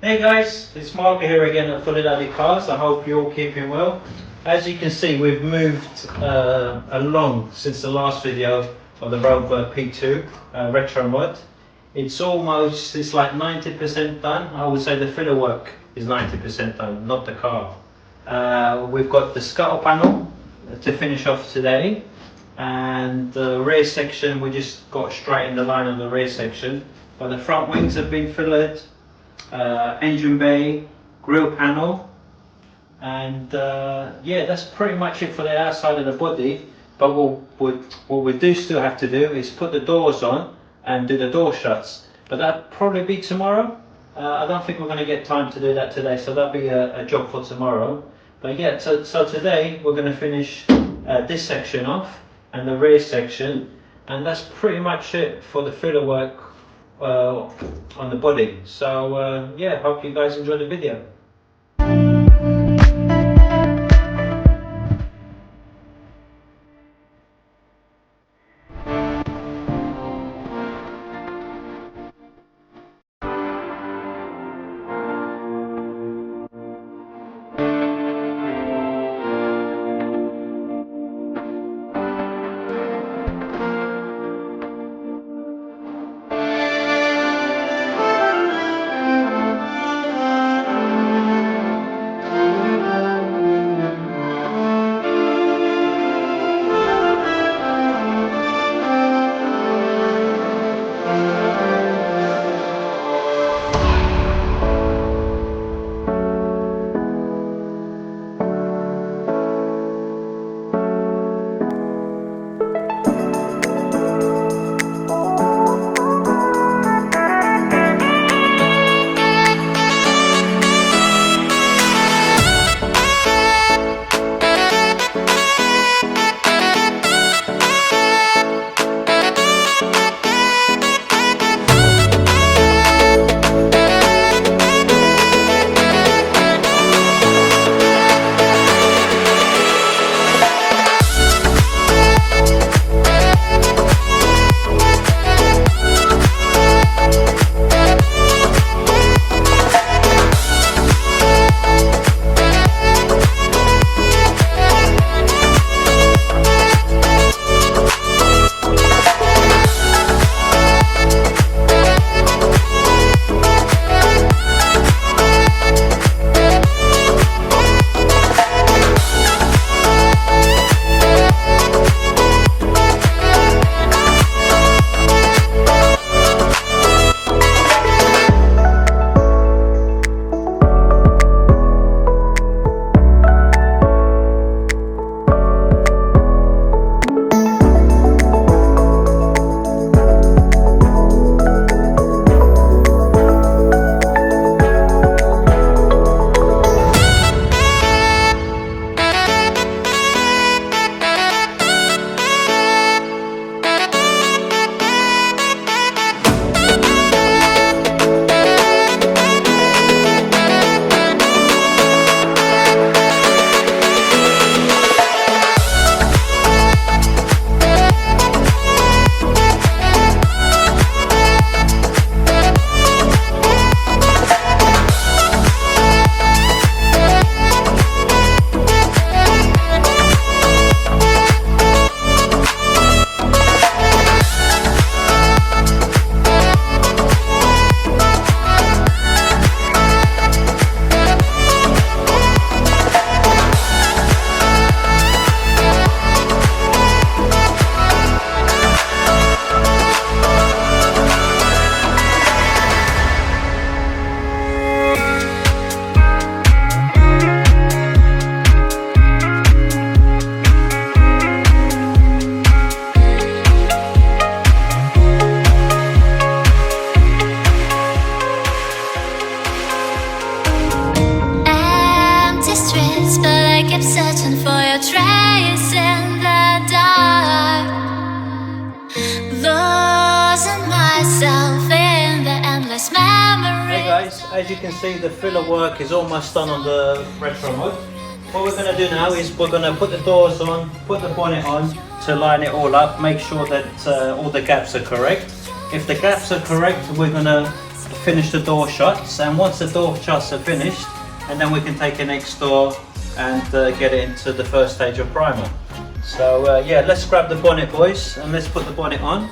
Hey guys, it's Mark here again at Fully Daddy Cars. I hope you're all keeping well. As you can see, we've moved along since the last video of the Rover P2 Retromod. It's like 90% done. I would say the filler work is 90% done, not the car. We've got the scuttle panel to finish off today, and the rear section we just got straight in the line on the rear section, but the front wings have been fillered, engine bay, grille panel, and yeah, that's pretty much it for the outside of the body. But what we do still have to do is put the doors on and do the door shuts, but that'll probably be tomorrow. I don't think we're going to get time to do that today, so that'll be a job for tomorrow. But yeah, so today we're going to finish this section off and the rear section, and that's pretty much it for the filler work on the body. So yeah, hope you guys enjoy the video. As you can see, the filler work is almost done on the Retromod. What we're going to do now is we're going to put the doors on, put the bonnet on to line it all up, make sure that all the gaps are correct. If the gaps are correct, we're going to finish the door shuts, and once the door shuts are finished, and then we can take it next door and get it into the first stage of primer. So yeah, let's grab the bonnet, boys, and let's put the bonnet on.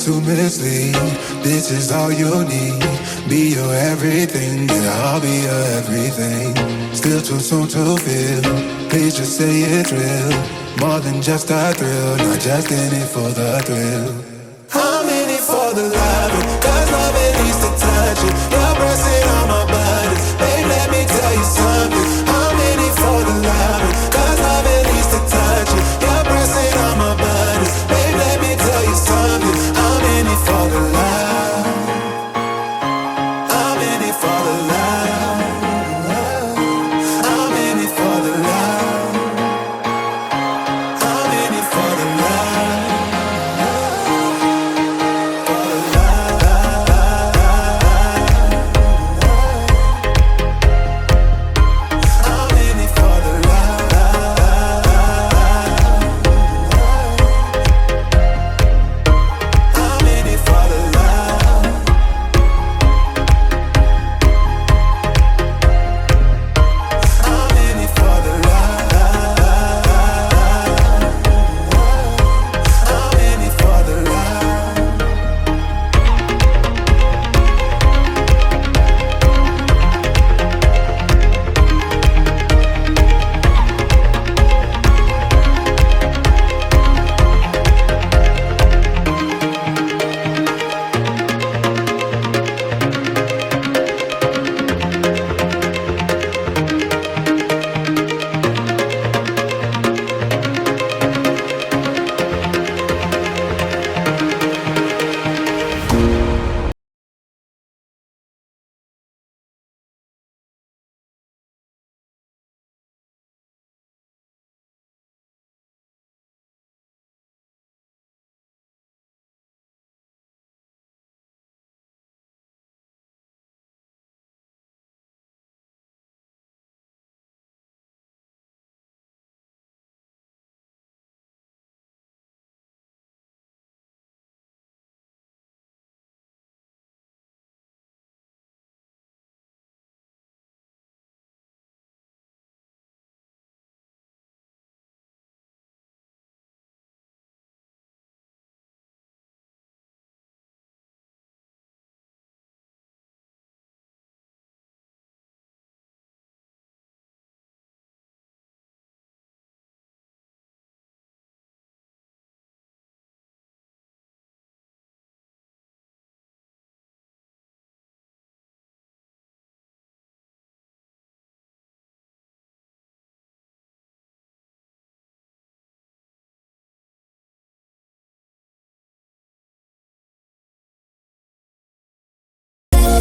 To mislead, this is all you need. Be your everything, yeah, I'll be your everything. Still too soon to feel, please just say it's real. More than just a thrill, not just in it for the thrill. I'm in it for the loving, cause love it needs to touch it. You're pressing on my buttons, babe, let me tell you something. I'm in it for the loving, cause love it needs to touch it. You're pressing on my buttons, babe, let me tell you something. For the love, I'm in it for the love. I'm in it for the love. I'm in it for the love. For the love.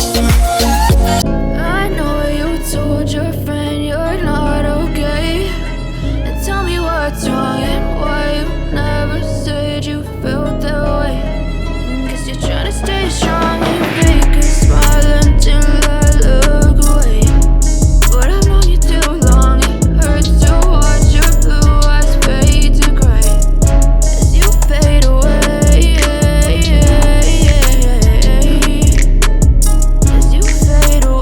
I know you told your friend you're not okay. And tell me what's wrong and why you never said you felt that way. Guess you're trying to stay strong and fake a smile until I look away. But I've known you too long, it hurts to watch your blue eyes fade to gray as you fade away. As you fade away.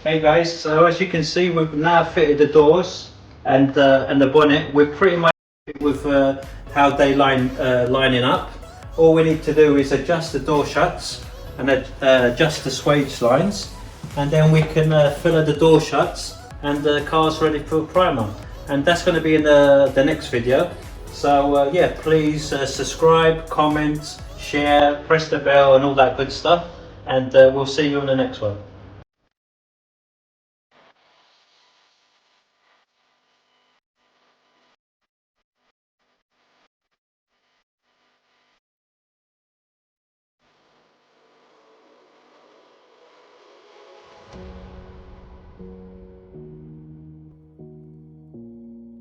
Hey guys, so as you can see, we've now fitted the doors and the bonnet. We're pretty much with how they lining up. All we need to do is adjust the door shuts and adjust the swage lines, and then we can fill the door shuts, and the car's ready for primer. And that's going to be in the next video. So yeah, please subscribe, comment, share, press the bell, and all that good stuff. And we'll see you in the next one.